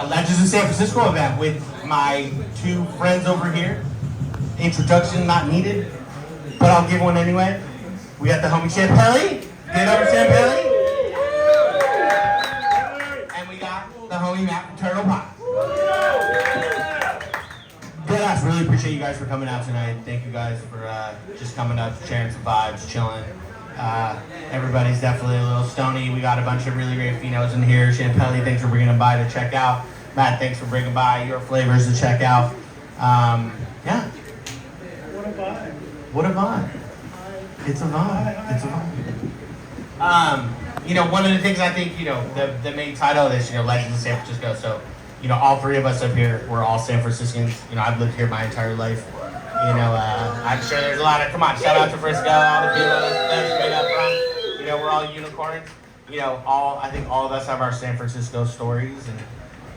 Legends of San Francisco event with my two friends over here. Introduction not needed, but I'll give one anyway. We got the homie Turtle Pelli. Get over Turtle Pelli. And we got the homie Matt from Turtle Pelli. Deadass, really appreciate you guys for coming out tonight. Thank you guys for just coming up, sharing some vibes, chilling. Everybody's definitely a little stony. We got a bunch of really great phenos in here. Turtle Pelli, thanks for bringing them by to check out. Matt, thanks for bringing by your flavors to check out. Yeah. What a vibe. What a vibe. It's a vibe. It's a vibe. You know, one of the things I think, you know, the main title of this, you know, Legends of San Francisco. So, you know, all three of us up here, we're all San Franciscans. You know, I've lived here my entire life. You know, I'm sure there's a lot of, come on, shout out to Frisco, all the people that's straight up front. You know, we're all unicorns. You know, I think all of us have our San Francisco stories. And,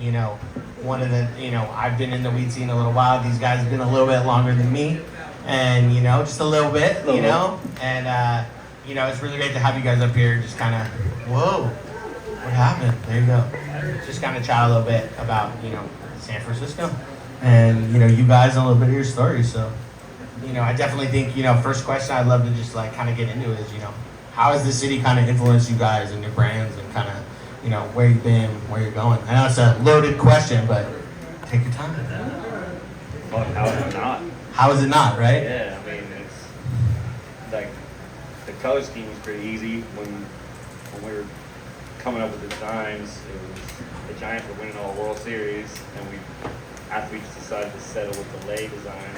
you know, one of the, you know, I've been in the weed scene a little while. These guys have been a little bit longer than me. And, you know, just a little bit, you know. And, you know, it's really great to have you guys up here. Just kind of, whoa, what happened? There you go. Just kind of chat a little bit about, you know, San Francisco. And, you know, you guys and a little bit of your story. So, you know, I definitely think, you know, first question I'd love to just like kind of get into is, you know, how has the city kind of influenced you guys and your brands and kind of, you know, where you've been, where you're going? I know it's a loaded question, but take your time. Well, how is it not? How is it not, right? Yeah, I mean, it's like the color scheme was pretty easy when we were coming up with the designs. It was the Giants were winning all World Series, and after we just decided to settle with the lay design,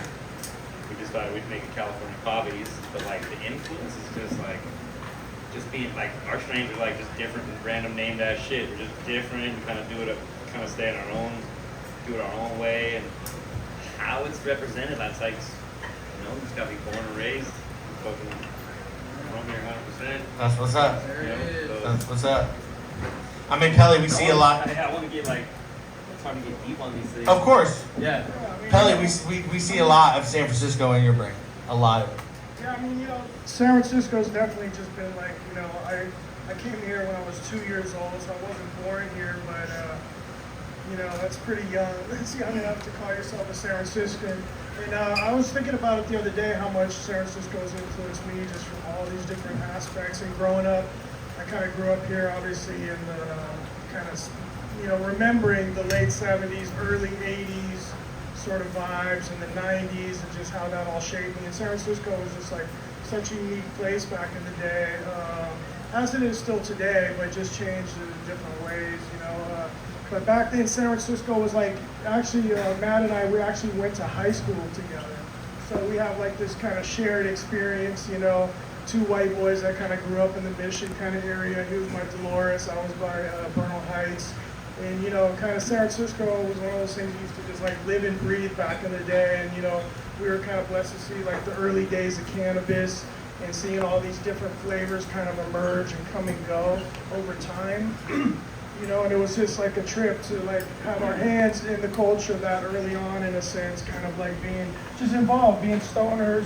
we decided we'd make it California poppies. But like the influence is just like being like our strains are like just different and random named ass shit. We're just different. We kind of do it, kind of stay on our own, do it our own way, and how it's represented. That's like, you know, just gotta be born and raised. Fucking from here 100%. That's what's up. You know, so. That's what's up. I mean, Pelli, we see a lot. I want to get like, it's hard to get deep on these things. Of course. Yeah. Pelli, we see a lot of San Francisco in your brand. A lot of it. Yeah, I mean, you know, San Francisco's definitely just been like, you know, I came here when I was 2 years old, so I wasn't born here, but, you know, that's pretty young. That's young enough to call yourself a San Franciscan. And I was thinking about it the other day, how much San Francisco has influenced me just from all these different aspects. And growing up, I kind of grew up here, obviously, in the kind of, you know, remembering the late 70s, early 80s sort of vibes, and the 90s, and just how that all shaped me. And San Francisco was just like such a unique place back in the day, as it is still today, but just changed in different ways, you know. But back then, San Francisco was like, actually, Matt and I, we actually went to high school together. So we have like this kind of shared experience, you know, two white boys that kind of grew up in the Mission kind of area. He was by Dolores, I was by Bernal Heights. And, you know, kind of San Francisco was one of those things we used to just like live and breathe back in the day. And, you know, we were kind of blessed to see like the early days of cannabis and seeing all these different flavors kind of emerge and come and go over time. You know, and it was just like a trip to like have our hands in the culture that early on, in a sense, kind of like being just involved, being stoners,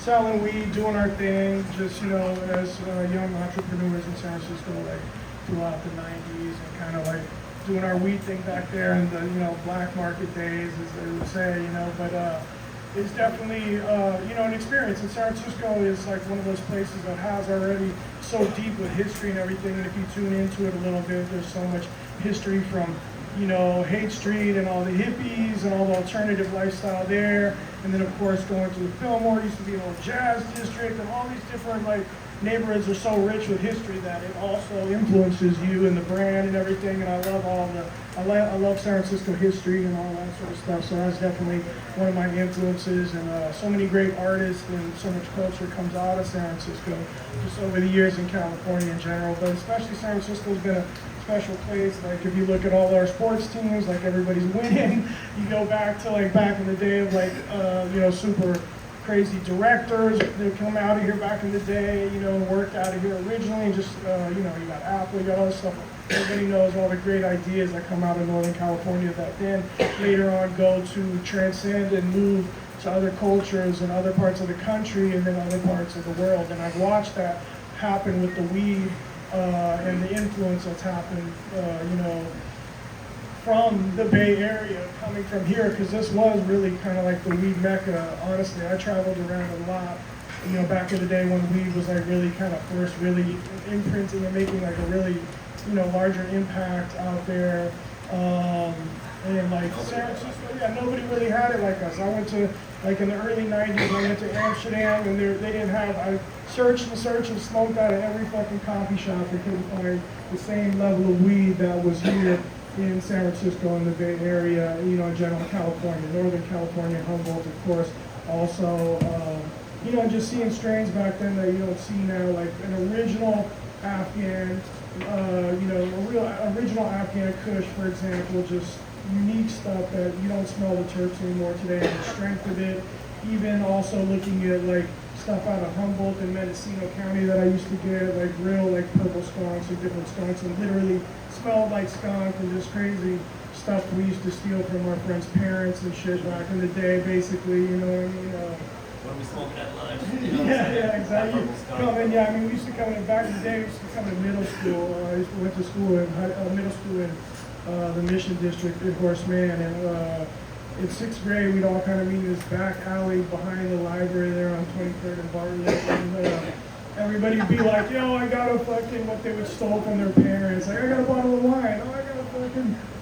selling weed, doing our thing, just, you know, as young entrepreneurs in San Francisco, like throughout the 90s, and kind of like doing our weed thing back there in the, you know, black market days, as they would say, you know. But it's definitely, you know, an experience. And San Francisco is like one of those places that has already so deep with history and everything. And if you tune into it a little bit, there's so much history from, you know, Haight Street and all the hippies and all the alternative lifestyle there. And then, of course, going to the Fillmore, used to be an old jazz district, and all these different, like, neighborhoods are so rich with history that it also influences you and the brand and everything. And I love I love San Francisco history and all that sort of stuff. So that's definitely one of my influences. And so many great artists and so much culture comes out of San Francisco just over the years in California in general. But especially San Francisco's been a special place. Like if you look at all our sports teams, like everybody's winning. You go back to like back in the day of like, you know, super crazy directors that come out of here back in the day, you know, and worked out of here originally. Just, you know, you got Apple, you got all this stuff. Everybody knows all the great ideas that come out of Northern California that then later on go to transcend and move to other cultures and other parts of the country and then other parts of the world. And I've watched that happen with the weed and the influence that's happened, you know, from the Bay Area coming from here, because this was really kind of like the weed mecca. Honestly, I traveled around a lot, you know, back in the day when weed was like really kind of first really imprinting and making like a really, you know, larger impact out there. And like San Francisco, yeah, nobody really had it like us. I went to, like in the early 90s, I went to Amsterdam, and they didn't have, I searched and smoked out of every fucking coffee shop and couldn't find the same level of weed that was here in San Francisco and the Bay Area, you know, in general, California, Northern California, Humboldt, of course. Also, you know, just seeing strains back then that you don't see now, like an original Afghan, you know, a real original Afghan Kush, for example, just unique stuff that you don't smell the terps anymore today, and the strength of it. Even also looking at like stuff out of Humboldt and Mendocino County that I used to get, like real like purple skunks and different skunks, and literally smelled like skunk, and just crazy stuff we used to steal from our friends' parents and shit back in the day, basically, you know what I mean? When we smoking at lunch. You know Yeah, exactly. Come in, yeah, I mean, we used to come in, back in the day, we used to come to middle school. I went to school in middle school in the Mission District in Horace Mann, and in sixth grade, we'd all kind of meet in this back alley behind the library there on 23rd and Bartlett, and everybody'd be like, yo, I got a fucking, what they would stole from their parents. Like, I got a bottle of wine. Oh,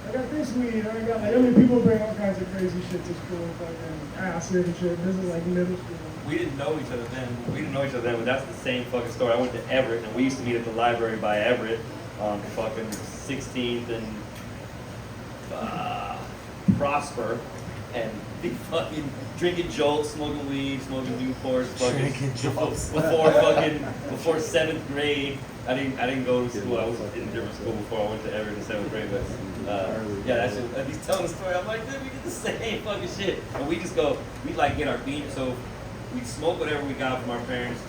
I got this weed. I got, like, I mean, people bring all kinds of crazy shit to school, fucking acid and shit. This is like middle school. We didn't know each other then. But that's the same fucking story. I went to Everett, and we used to meet at the library by Everett on fucking 16th and Prosper, and be fucking drinking jolts, smoking weed, smoking Newports, fucking Drinking jolts. before 7th grade. I didn't go to school. I was in a different school before I went to Everett in 7th grade. But yeah, that's just, he's telling the story. I'm like, dude, we did the same fucking shit. And we just go, we like get our bean. So we smoke whatever we got from our parents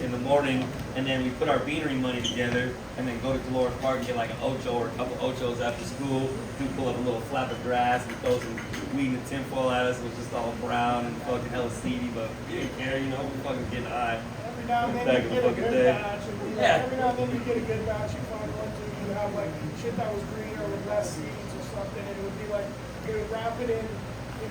in the morning, and then we put our beanery money together, and then go to Dolores Park and get like an ocho or a couple ochos after school. We pull up a little flap of grass and throw some weed in the tinfoil at us. It was just all brown and fucking hella seedy, but we didn't care, you know. We fucking getting high. Every now and then Back you in get the a fucking good day. batch. And, Yeah. Every now and then you get a good batch. You find one too. You have like shit that was greener with less seeds or something, and it would be like you would wrap it in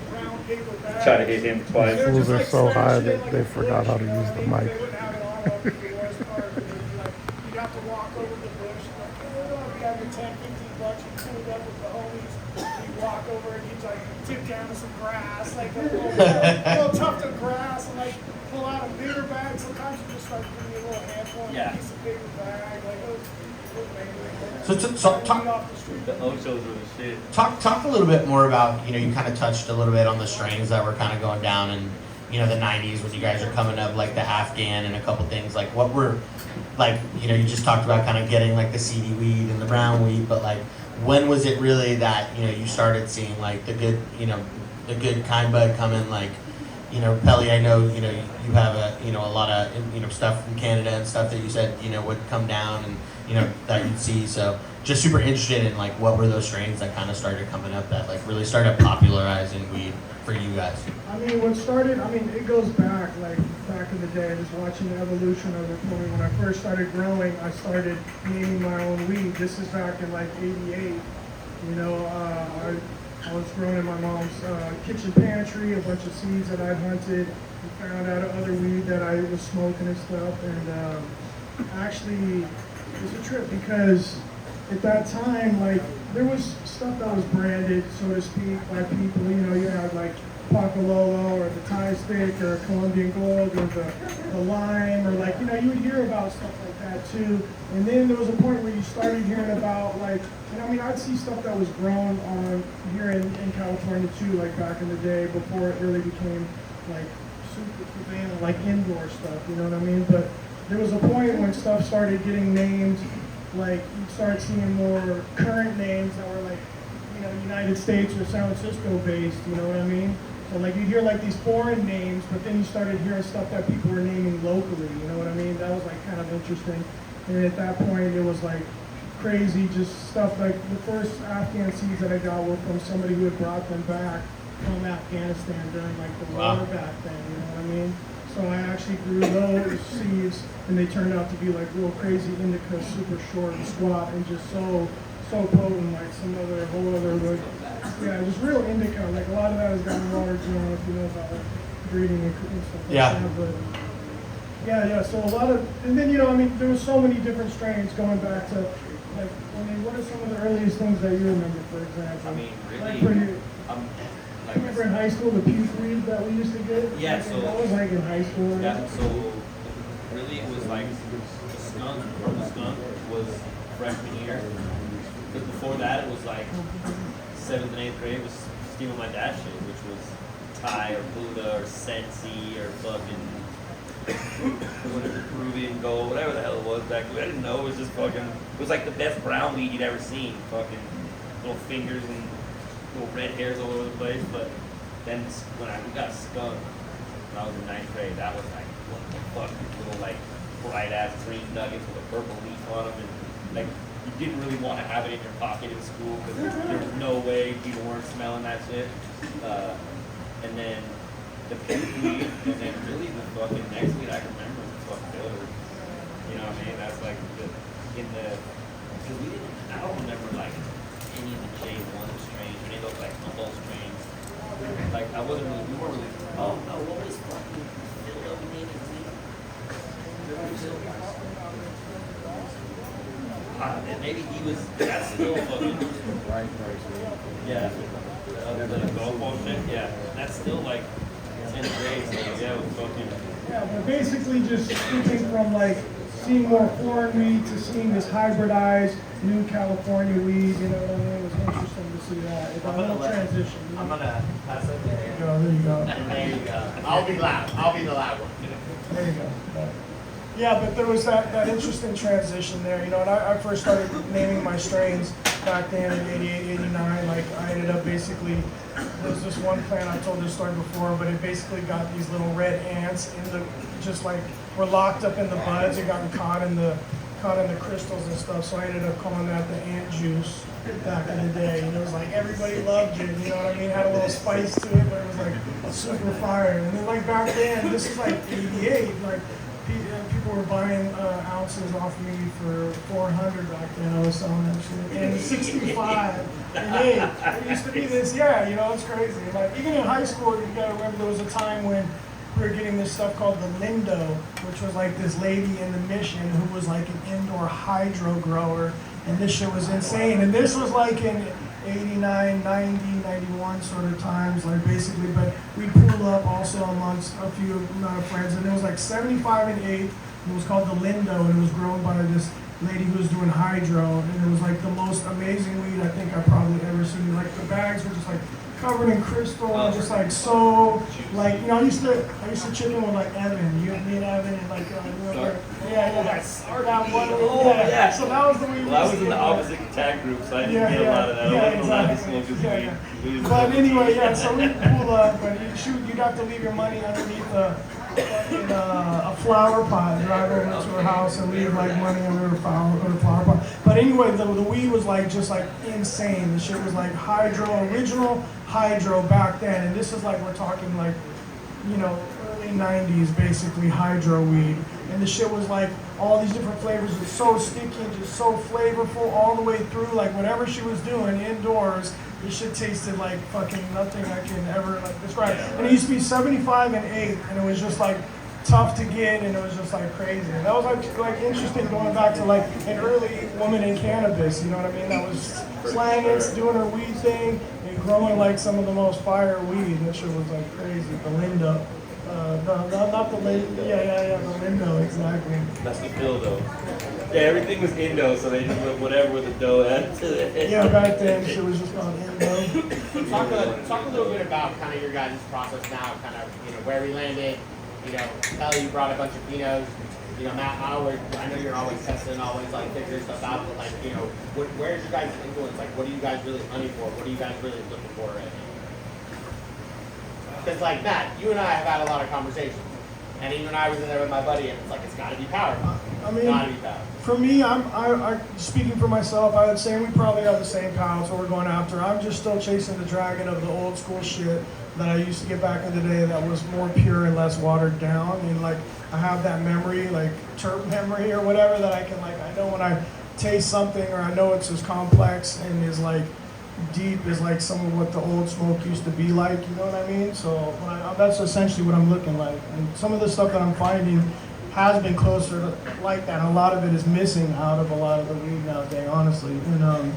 brown paper bags. Try to hit him twice. They would Fools just, are like, so high smash it in, that like, they a forgot bush, how to you know use what the I mean? mic. They wouldn't have it on up in the worst part. And it'd be like, you'd have to walk over the bush. Like, oh, you have your 10, 15 bucks. You pull it up with the homies. You'd walk over and you'd like tip down to some grass, like a little tuft of grass, and like pull out a bigger bag. Sometimes you just start giving me a little handful and Yeah. a piece of paper bag. Like, it was So off the street. The ochos were the shit. Talk a little bit more about, you know, you kind of touched a little bit on the strains that were kind of going down in, you know, the 90s when you guys are coming up, like the Afghan and a couple things. Like, what were, like, you know, you just talked about kind of getting like the seedy weed and the brown weed, but like, when was it really that, you know, you started seeing like the good, you know, the good kind bud coming? Like, you know, Pelli, I know, you know, you have a, you know, a lot of, you know, stuff from Canada and stuff that you said, you know, would come down and, you know, that you'd see. So just super interested in like, what were those strains that kind of started coming up that like really started popularizing weed for you guys? I mean, what started, I mean, it goes back, like, back in the day, just watching the evolution of it for me. When I first started growing, I started naming my own weed. This is back in, like, '88. You know, I was growing in my mom's kitchen pantry, a bunch of seeds that I'd hunted, and found out other weed that I was smoking and stuff, and actually, it was a trip because at that time, like, there was stuff that was branded, so to speak, by people. You know, you had like Pacalolo or the Thai stick or Colombian Gold or the lime, or like, you know, you would hear about stuff like that too. And then there was a point where you started hearing about like, and I mean, I'd see stuff that was grown on here in California too, like back in the day before it really became like super prevalent, like indoor stuff, you know what I mean? But there was a point when stuff started getting named, like you'd start seeing more current names that were like, you know, United States or San Francisco based, you know what I mean? So like you hear like these foreign names, but then you started hearing stuff that people were naming locally, you know what I mean? That was like kind of interesting. And at that point it was like crazy, just stuff like the first Afghan seeds that I got were from somebody who had brought them back from Afghanistan during like the war back then, you know what I mean? So I actually grew those seeds, and they turned out to be like real crazy indica, super short and squat, and just so so potent, like some other whole other like, yeah, just real indica. Like a lot of that is gotten watered down if you know about like breeding and stuff like Yeah. that. But yeah. So a lot of, and then I mean, there was so many different strains going back to like. I mean, what are some of the earliest things that you remember, for example? I mean, Like really, I remember in high school the puke weed that we used to get. Yeah, Like, so- that was like in high school. yeah, so really it was like the skunk, purple skunk was freshman year. Because before that it was like 7th and 8th grade was stealing my dad's shit, which was Thai or Buddha or Sensi or fucking whatever, Peruvian gold, whatever the hell it was back then. I didn't know, it was just fucking, it was like the best brown weed you'd ever seen. Fucking little fingers and little red hairs all over the place. But then when we got skunk, when I was in 9th grade, that was like, what the fuck, these little like bright ass green nuggets with a purple leaf on them, and like you didn't really want to have it in your pocket in school because there was no way people weren't smelling that shit. And then the pink weed, and then really the fucking next weed I can remember was the fucking builder. You know what I mean? That's like because we didn't, I don't remember like any of the J1 strains or any of those like humble strains. Like I wasn't really, we weren't really, oh no, what was fucking Philadelphia weed? And maybe he was, that's still fucking, yeah, the golf ball shit, yeah, that's still like 10th grade, so yeah, it was fucking, Yeah, but basically just switching from like seeing more foreign weed to seeing this hybridized new California weed, you know what I mean? It was interesting to see that. It's a little transition. I'm gonna pass it There you go, there you go. And there you go. I'll be loud. I'll be the loud one. There you go. Yeah, but there was that interesting transition there, and I first started naming my strains back then in 88, 89, like I ended up basically, there was this one plant, I told this story before, but it basically got these little red ants in the, just like, were locked up in the buds and got caught in the crystals and stuff, so I ended up calling that the ant juice back in the day, and it was like, everybody loved it, you know what I mean, had a little spice to it, but it was like super fire, and then like back then, this is like 88, like, people were buying ounces off me for $400 back then. I was selling that shit. And 65 and 8. It used to be this, yeah, it's crazy. Like, even in high school, you gotta remember there was a time when we were getting this stuff called the Lindo, which was like this lady in the mission who was like an indoor hydro grower. And this shit was insane. And this was like in 89, 90, 91 sort of times, like basically, but we pulled up also amongst a few amount of friends, and it was like 75 and 8, and it was called the Lindo, and it was grown by this lady who was doing hydro, and it was like the most amazing weed I think I've probably ever seen. Like the bags were just like covered in crystal, and just like so, like, I used to chip in with like Evan, me and Evan, and like, that one, yeah. So that was the weed. well, I was in the opposite attack group, so I didn't get a lot of that. I wasn't allowed to smoke this weed. But anyway, so we pull up, but you'd have to leave your money underneath a flower pot, drive over to her house and leave like money under her flower pot. But anyway, the weed was like just like insane. The shit was like original hydro back then, and this is like, we're talking like, early 90s basically hydro weed. And the shit was like all these different flavors. It was so sticky and just so flavorful all the way through. Like whatever she was doing indoors, this shit tasted like fucking nothing I can ever like describe. And it used to be 75 and 8, and it was just like tough to get, and it was just like crazy. And that was like interesting going back to like an early woman in cannabis. You know what I mean? That was slanging, doing her weed thing, and growing like some of the most fire weed. That shit was like crazy. The Lindo. Not the Lindo. Yeah, the Lindo, exactly. That's the pill though. Yeah, everything was Indo, so they just put whatever with the dough added to it. Yeah, back then shit was just called Indo. Talk a little bit about kind of your guys' process now, kind of where we landed. Pelli, you brought a bunch of Pinots. Matt, I know you're always testing, always like figuring stuff out. But like, where's your guys' influence? Like, what are you guys really hunting for? What are you guys really looking for right now? Because like Matt, you and I have had a lot of conversations, and even I was in there with my buddy, and it's like it's got to be power. I mean, gotta be power. For me, I speaking for myself, I would say we probably have the same palates what we're going after. I'm just still chasing the dragon of the old school shit that I used to get back in the day that was more pure and less watered down. And like I have that memory, like terp memory or whatever, that I can like, I know when I taste something, or I know it's as complex and is like deep as like some of what the old smoke used to be like, you know what I mean? So that's essentially what I'm looking like. And some of the stuff that I'm finding has been closer to like that. And a lot of it is missing out of a lot of the weed nowadays, honestly. And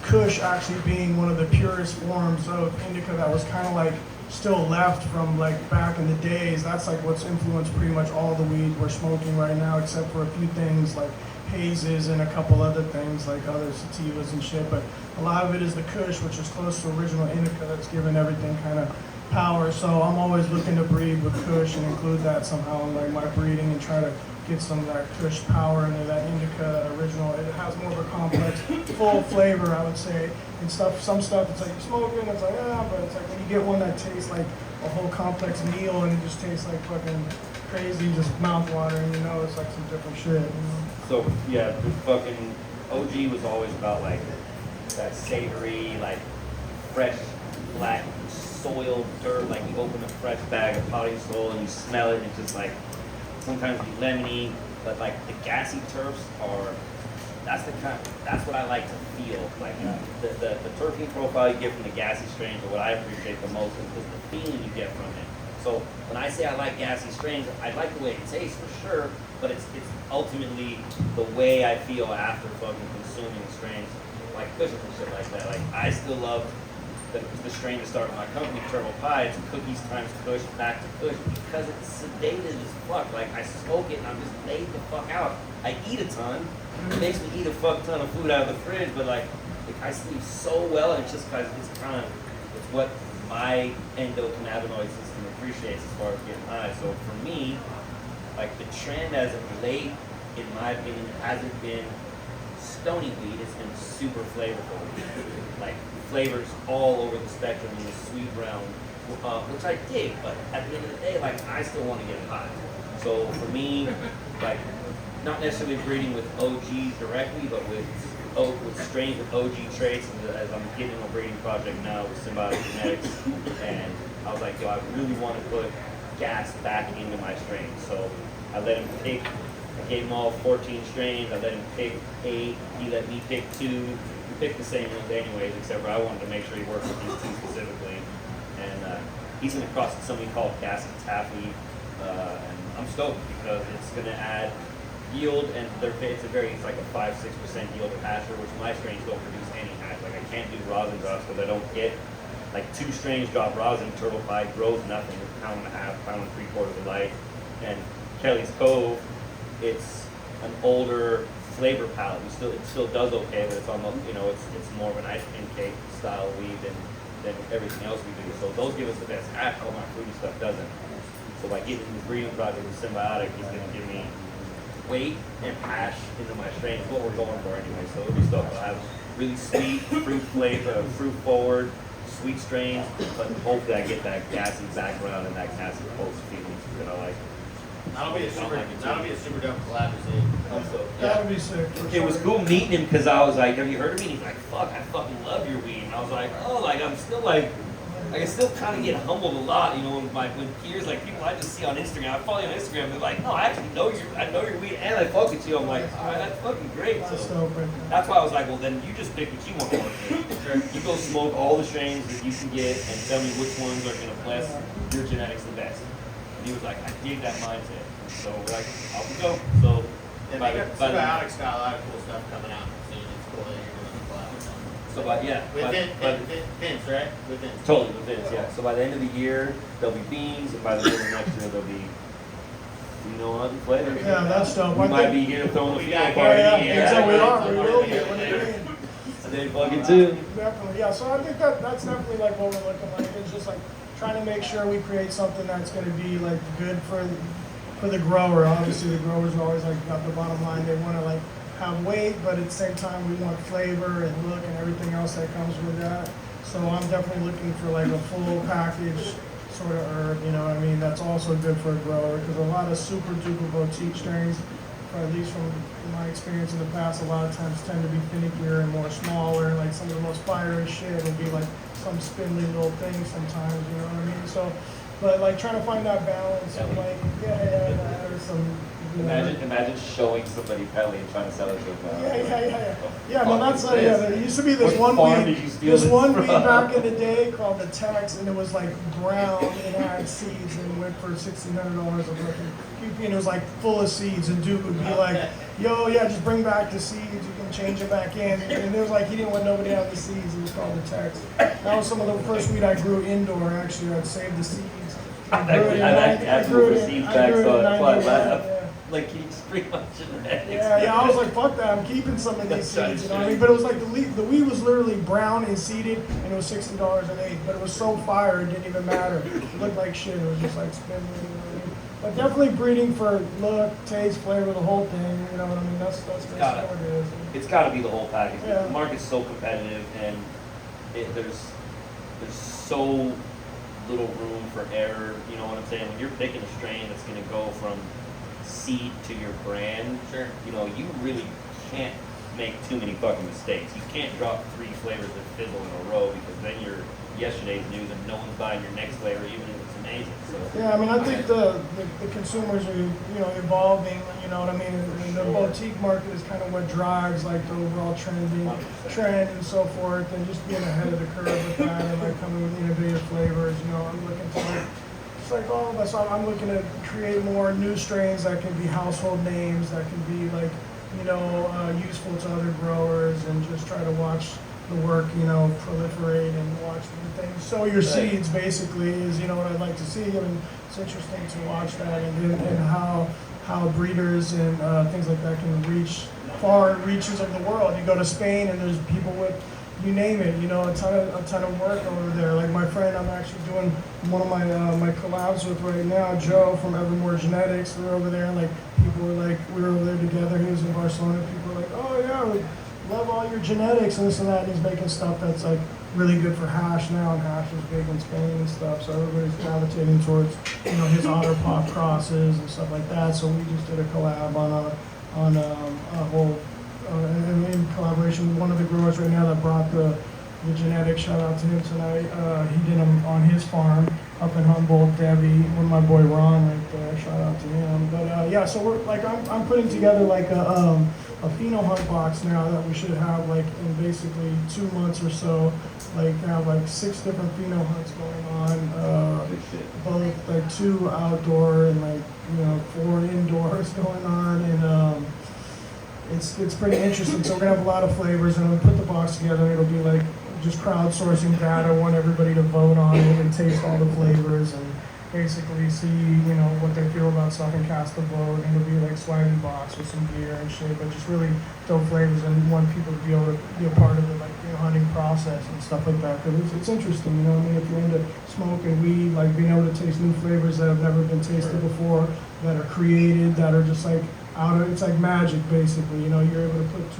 Kush actually being one of the purest forms of indica that was kind of like still left from like back in the days. That's like what's influenced pretty much all the weed we're smoking right now, except for a few things like hazes and a couple other things like other sativas and shit. But a lot of it is the Kush, which is close to original indica, that's given everything kind of power. So I'm always looking to breed with Kush and include that somehow in like my breeding and try to get some of that Kush power into that indica, that original. It has more of a complex, full flavor, I would say. And stuff, some stuff it's like you're smoking, it's like, but it's like when you get one that tastes like a whole complex meal and it just tastes like fucking crazy, just mouth-watering, you know, it's like some different shit, you know? So yeah, the fucking OG was always about like that savory, like fresh black soil dirt. Like you open a fresh bag of potting soil and you smell it, and it's just like sometimes be lemony, but like the gassy turfs are. That's what I like to feel. Like the terpene profile you get from the gassy strains, or what I appreciate the most is the feeling you get from it. So when I say I like gassy strains, I like the way it tastes for sure, but it's ultimately the way I feel after fucking consuming strains like Kush and shit like that. Like I still love the strain to start with my company, Turtle Pelli. It's cookies times Kush back to Kush because it's sedated as fuck. Like I smoke it and I'm just laid the fuck out. I eat a ton. It makes me eat a fuck ton of food out of the fridge, but like I sleep so well, and it's just because it's what my endocannabinoid system appreciates as far as getting high. So for me, like the trend as of late, in my opinion, hasn't been stony weed. It's been super flavorful. Like flavors all over the spectrum in the sweet realm, which I dig. But at the end of the day, like I still want to get high. So for me, like not necessarily breeding with OGs directly, but with strains with OG traits. And as I'm getting a breeding project now with Symbiotic Genetics, and I was like, yo, I really want to put gas back into my strains. So I let him pick. I gave him all 14 strains. I let him pick 8. He let me pick 2. We picked the same ones anyways, except for I wanted to make sure he worked with these 2 specifically. And he's going to cross with something called Gas and Taffy. And I'm stoked because it's going to add yield, and it's like a 5-6% yield of hasher, which my strains don't produce any hash. Like I can't do rosin drops because I don't get like 2 strains drop rosin. Turtle Pelli grows nothing. It's a 1.5 pound, 3/4 of light. And Kelly's Cove, it's an older flavor palette. It still does okay, but it's almost, it's more of an ice cream cake style weed than everything else we do. So those give us the best hash. All my fruity stuff doesn't. So by getting this breeding project with Symbiotic, he's going to give me weight and hash into my strain. Is what we're going for anyway. So it'll be stuff will have really sweet, fruit flavor, fruit forward, sweet strains, but hopefully I get that gassy background and that gassy post feeling that I like. That'll be a super dope collab to see. That would be sick. It was cool meeting him because I was like, have you heard of me? And he's like, fuck, I fucking love your weed. And I was like, oh, like I'm still like, I still kind of get humbled a lot, when peers, like people I just see on Instagram, I follow you on Instagram, they're like, no, I actually know your weed and I fuck with you. I'm like, all right, that's fucking great. So that's why I was like, well, then you just pick what you want to work with. You go smoke all the strains that you can get and tell me which ones are going to bless your genetics the best. And he was like, I dig that mindset. So we're like, off we go. So Symbiotic's got a lot of cool stuff coming out soon. It's cool that you're doing a collab with them. So With Vince, right? With Vince. Totally with Vince, yeah. So by the end of the year, there'll be beans, and by the end of next year, there'll be other flavors. Yeah, that's dope. We might be here throwing a field party. Yeah, we are. We will be. What do you mean? They fucking too. Definitely, yeah. So I think that's definitely like what we're looking like. It's just like trying to make sure we create something that's going to be like good for the grower. Obviously, the growers are always like got the bottom line. They want to like have weight, but at the same time, we want flavor and look and everything else that comes with that. So I'm definitely looking for like a full package sort of herb. You know what I mean? That's also good for a grower because a lot of super duper boutique strains, or at least from my experience in the past, a lot of times tend to be finickier and more smaller. And like some of the most fiery shit will be like some spindly little thing sometimes. You know what I mean? So But like trying to find that balance of like, there's some. Imagine showing somebody Pelli and trying to sell it to them. Yeah, no, that's like, there used to be this one weed, back in the day called the Tex, and it was like brown, it had seeds, and it went for $1,600 a bushel. And it was like full of seeds, and dude would be like, yo, yeah, just bring back the seeds, you can change it back in. And it was like, he didn't want nobody to have the seeds, it was called the Tex. That was some of the first weed I grew indoor, actually. I'd save the seeds. I grew it seeds back, so that's why I laughed. Like he's pretty much genetics. Yeah, I was like, fuck that, I'm keeping some of these seeds, you know what I mean? But it was like the weed was literally brown and seeded, and it was $60 an eighth, but it was so fire, it didn't even matter. It looked like shit, it was just like spinning, you know what I mean? But definitely breeding for look, taste, flavor, the whole thing, you know what I mean? That's basically what it is. It's got to be the whole package. Yeah. The market's so competitive, and there's so little room for error, you know what I'm saying? When you're picking a strain that's going to go from seed to your brand, Sure. you know, you really can't make too many fucking mistakes. You can't drop 3 flavors that fizzle in a row, because then you're yesterday's news and no one's buying your next flavor, even if it's amazing. So Yeah, I mean, I think the consumers are, you know, evolving, you know what I mean? And the boutique market is kind of what drives like the overall trend and so forth, and just being ahead of the curve with that, and like coming with innovative flavors, you know, I'm looking to like, it's like all of us, I'm looking to create more new strains that can be household names, that can be like, you know, useful to other growers, and just try to watch the work, you know, proliferate and watch the things. Sow your seeds, basically, is, you know, what I'd like to see. I mean, it's interesting to watch that, and how breeders and things like that can reach far reaches of the world. You go to Spain, and there's people with, you name it, you know, a ton of work over there. Like my friend, I'm actually doing one of my collabs with right now, Joe from Evermore Genetics. We're over there, and like people were like, we were over there together. He was in Barcelona. People were like, oh yeah, we love all your genetics and this and that. And he's making stuff that's like really good for hash now, and hash is big in Spain and stuff. So everybody's gravitating towards, you know, his otter pop crosses and stuff like that. So we just did a collab on a whole. In collaboration with one of the growers right now that brought the genetics. Shout out to him tonight. He did them on his farm up in Humboldt, Debbie, with my boy Ron right there. Shout out to him. But yeah, so we're like, I'm putting together like a pheno hunt box now that we should have like in basically 2 months or so. Like have like 6 different pheno hunts going on. Both like 2 outdoor and like, you know, 4 indoors going on, and it's pretty interesting. So we're gonna have a lot of flavors, and we'll put the box together. It'll be like just crowdsourcing data. I want everybody to vote on it and taste all the flavors, and basically see, you know, what they feel about, so I can cast a vote. And it'll be like swaggy box with some gear and shit, but just really dope flavors, and want people to be able to be a part of the like, you know, hunting process and stuff like that. Because it's interesting, you know what I mean? If you're into smoking weed, like being able to taste new flavors that have never been tasted before, that are created, that are just like it's like magic, basically. You know, you're able to put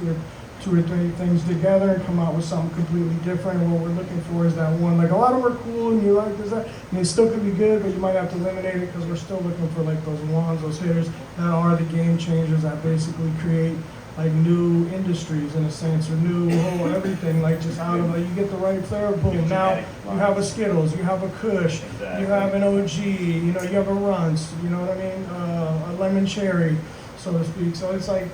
two or three things together and come out with something completely different. And what we're looking for is that one. Like a lot of them are cool, and you like this, that, and it still could be good, but you might have to eliminate it, because we're still looking for like those ones, those hitters that are the game changers, that basically create like new industries in a sense, or new everything. Like just out of you get the right flavor, boom. Now you have a Skittles, you have a Kush, you have an OG, you know, you have a Runts, you know what I mean, a lemon cherry, so to speak. So it's like,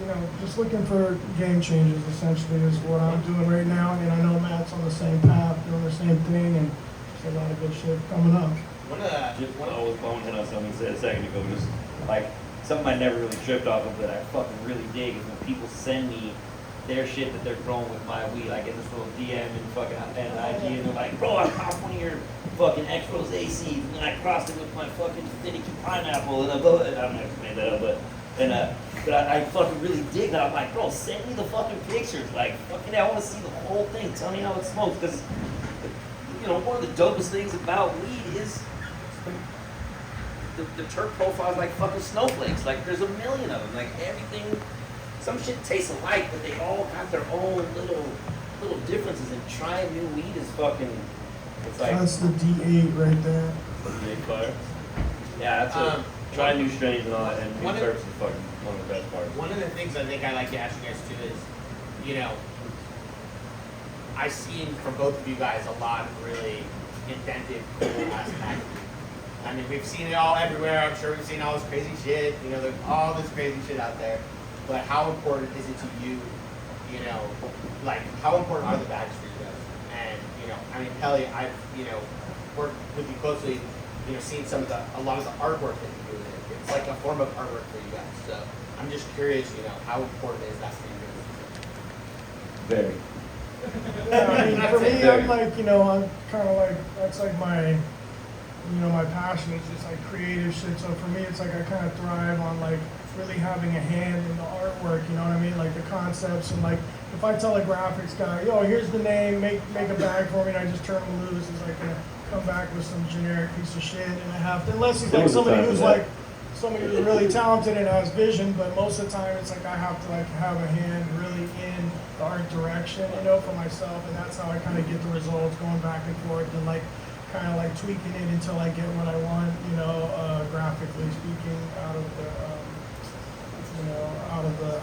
you know, just looking for game changers essentially is what I'm doing right now. And I know Matt's on the same path, doing the same thing, and there's a lot of good shit coming up. One always bonehead on something you said a second ago, just like something I never really tripped off of that I fucking really dig is when people send me their shit that they're growing with my weed. I get this little DM and fucking and IG, and they're like, bro, I popped one of your fucking X-Rose seeds, and then I crossed it with my fucking finicky pineapple, and I don't know if I made that up, but I fucking really dig that. I'm like, bro, send me the fucking pictures. Like, fucking, I want to see the whole thing. Tell me how it smokes. Because, you know, one of the dopest things about weed is the terp profile is like fucking snowflakes. Like, there's a million of them. Like, everything, some shit tastes alike, but they all have their own little differences. And trying new weed is fucking, it's like. That's the D8 right there. D8 fire. Yeah, that's it. Try new strains and all that, and new terps is fucking one of the best parts. One of the things I think I like to ask you guys too is, you know, I've seen from both of you guys a lot of really inventive, cool ass packaging. I mean, we've seen it all everywhere. I'm sure we've seen all this crazy shit. You know, there's all this crazy shit out there. But how important is it to you? You know, like how important are the bags for you guys? And you know, I mean, Pelli, I've worked with you closely. You know, seen a lot of the artwork that you do with it. It's like a form of artwork for you guys. So I'm just curious. You know, how important is that for you guys? Very. Yeah, I mean, for me, I'm like, I'm kind of like, that's like my, my passion is just like creative shit. So for me, it's like I kind of thrive on like really having a hand in the artwork, you know what I mean? Like the concepts and like, if I tell a graphics guy, yo, here's the name, make a bag for me, and I just turn him loose, he's like gonna come back with some generic piece of shit, and I have to, unless he's like somebody who's really talented and has vision, but most of the time it's like I have to like have a hand really in the art direction, for myself, and that's how I kind of get the results, going back and forth and like kind of like tweaking it until I get what I want, graphically speaking, out of the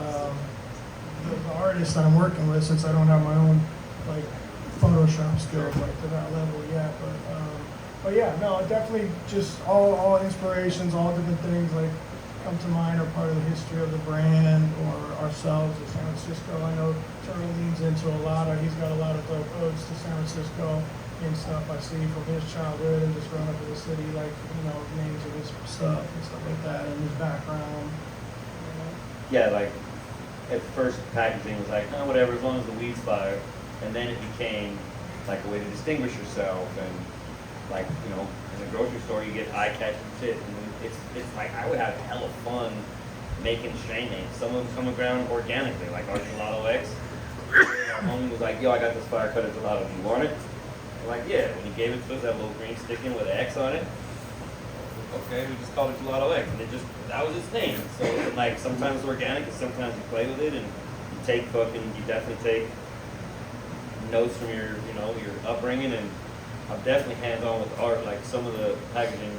artist that I'm working with, since I don't have my own like Photoshop skills like to that level yet, but yeah, no, definitely just all inspirations, all different things like come to mind are part of the history of the brand or ourselves in San Francisco. I know Turtle leans into he's got a lot of dope odes to San Francisco and stuff I see from his childhood and just growing up in the city, like, names of his stuff and stuff like that and his background. Yeah, like at first packaging was like, oh, whatever, as long as the weed's fire. And then it became like a way to distinguish yourself, and like, in the grocery store you get eye-catching shit, and it's like I would have hella fun making strain names. Some of them come around organically, like our Gelato X. Our homie was like, yo, I got this fire cutter gelato, do you want it? I'm like, yeah. When he gave it to us, that little green stick in with an X on it. Okay, we just called it Gelato X, and that was its name. So like sometimes it's organic, and sometimes you play with it, and you definitely take notes from your upbringing, and I'm definitely hands-on with art. Like some of the packaging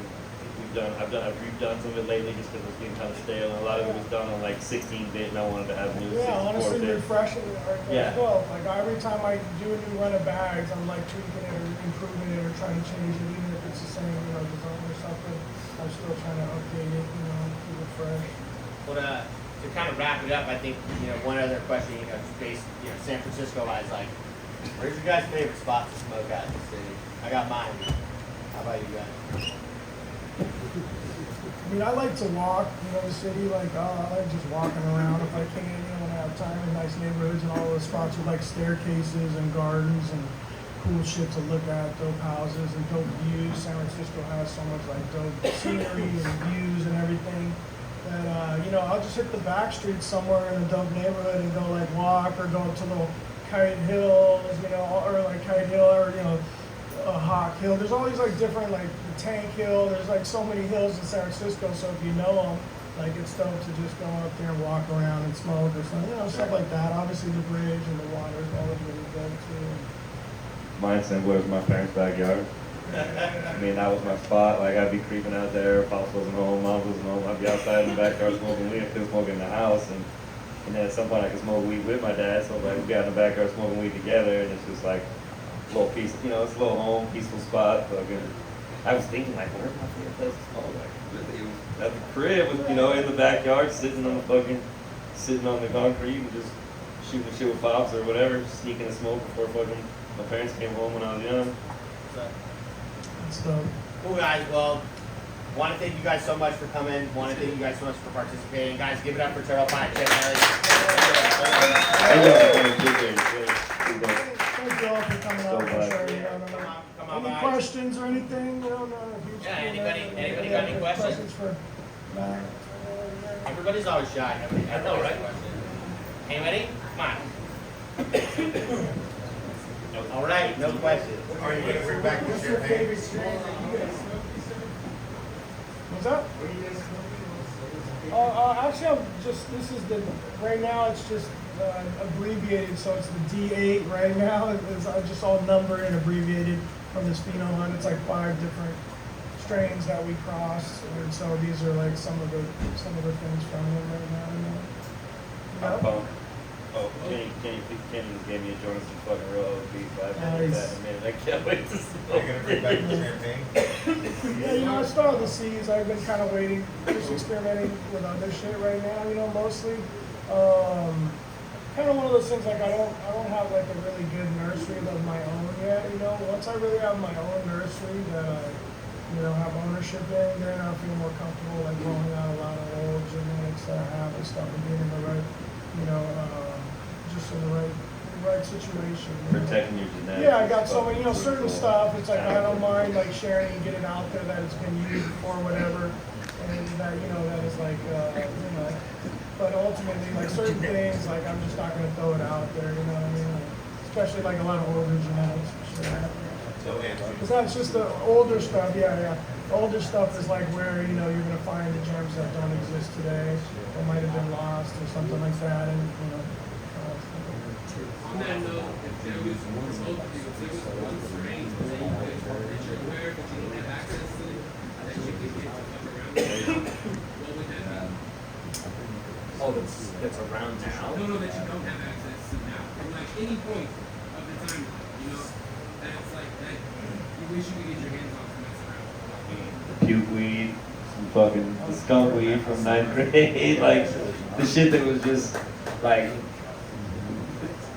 I've redone some of it lately just because it's being kind of stale, and a lot of it was done on like 16-bit, and I wanted to have new 64-bit. Yeah, honestly, refreshing the art as well. Like every time I do a new run of bags, I'm like tweaking it or improving it or trying to change it, even if it's the same, design or something. I'm still trying to update it, keep it fresh. Well, to kind of wrap it up, I think, one other question, just based, San Francisco-wise, like, where's your guys' favorite spot to smoke at in the city? I got mine. How about you guys? I mean, I like to walk, the city, like, I like just walking around if I can, when I have time in nice neighborhoods and all those spots with like staircases and gardens and cool shit to look at, dope houses and dope views. San Francisco has so much like dope scenery and views and everything that, I'll just hit the back streets somewhere in a dope neighborhood and go like walk or go up to little Kite Hills, or like Kite Hill or, Hawk Hill. There's all these like different, like the Tank Hill. There's like so many hills in San Francisco. So if you know them, like it's dope to just go up there and walk around and smoke or something, stuff like that. Obviously the bridge and the water is always really good too. Mine's simpler as my parents' backyard. I mean, that was my spot. Like I'd be creeping out there. Pops wasn't home, Mom wasn't home. I'd be outside in the backyard smoking weed. I could smoke in the house, and then at some point I could smoke weed with my dad. So like we'd be out in the backyard smoking weed together, and it's just like little piece, it's a little home, peaceful spot. I was thinking like, where's my favorite place to smoke? Like, it was at the crib, with, in the backyard, sitting on the concrete and just shooting shit with pops or whatever, sneaking a smoke before my parents came home when I was young. That's dope. Cool, guys. Well, want to thank you guys so much for coming. Want to thank you guys so much for participating. Guys, give it up for Turtle Pelli. Thank you all for coming out and sharing. Any questions or anything? Anybody got any questions? For Matt? Everybody's always shy. I know, right? Anybody? Come on. All right, no questions. Are you going to bring back the champagne? What's up? Actually, right now it's just abbreviated, so it's the D8 right now. It's just all numbered and abbreviated from the Spino hunt. It's like 5 different strains that we crossed, and so these are like some of the things from them right now. Kenny gave me a joint some fucking real beef. I haven't had that in a minute. I can't wait to smoke. Are you going to bring back the champagne? Yeah, you know, I still have the seeds. I've been kind of waiting, just experimenting with other shit right now, you know, mostly. Kind of one of those things, like I don't have like a really good nursery of my own yet, you know. Once I really have my own nursery that I, you know, have ownership in, then I'll feel more comfortable like growing out a lot of old genetics that I have and stuff and being in the right, you know, just in the right situation. You know? Protecting your genetics. Yeah, I got so many, you know, certain stuff. It's like I don't mind like sharing and getting out there that it's been used for whatever, and that, you know, that is like, you know. But ultimately, like certain things, like I'm just not gonna throw it out there. You know what I mean? Like, especially like a lot of older genetics for sure. Because that's just the older stuff. Yeah. The older stuff is like where, you know, you're gonna find the gems that don't exist today, or might have been lost or something like that, and you know. On that note, if there was one strain that you that you're aware of, but you don't have access to, that you could get to come around, what would that be? Oh, that's around now? No, that you don't have access to now. From like any point of the timeline, you know, that's like that you wish you could get your hands on to mess around. Puke weed, some fucking skunk weed from 9th grade, like the shit that was just like.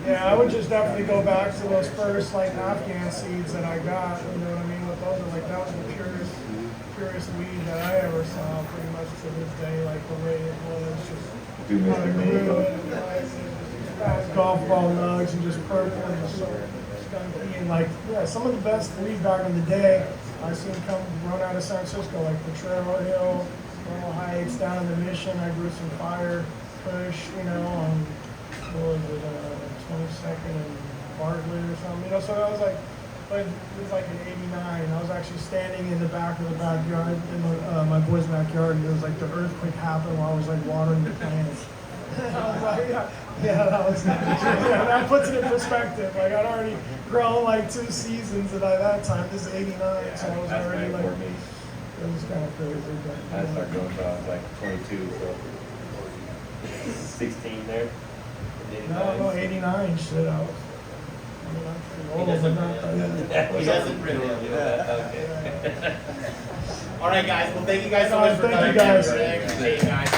Yeah, I would just definitely go back to those first like Afghan seeds that I got. You know what I mean? With those, like that was the purest weed that I ever saw. Pretty much to this day, like the way it was, just how it grew and like fat golf ball nugs and just purple and just so skunky and like yeah, some of the best weed back in the day I seen come run out of San Francisco, like the Trail Hill, Laurel Heights, down in the Mission. I grew some fire push, you know, on what was it? 22nd and Bartlett or something, you know, so I was like, but it was like in '89. I was actually standing in the back of the backyard, in my boy's backyard, and it was like the earthquake happened while I was like watering the plants. I was like, yeah, that was, yeah, that puts it in perspective. Like I'd already grown like 2 seasons at that time. This is '89, so I was already like, it was kind of crazy. But, I started going when I was like 22, so 16 there. no, '89 shit. I mean, I'm pretty old, but not He doesn't really do that. Okay. All right, guys. Well, thank you guys so much for Thank coming. you guys. Really appreciate you guys.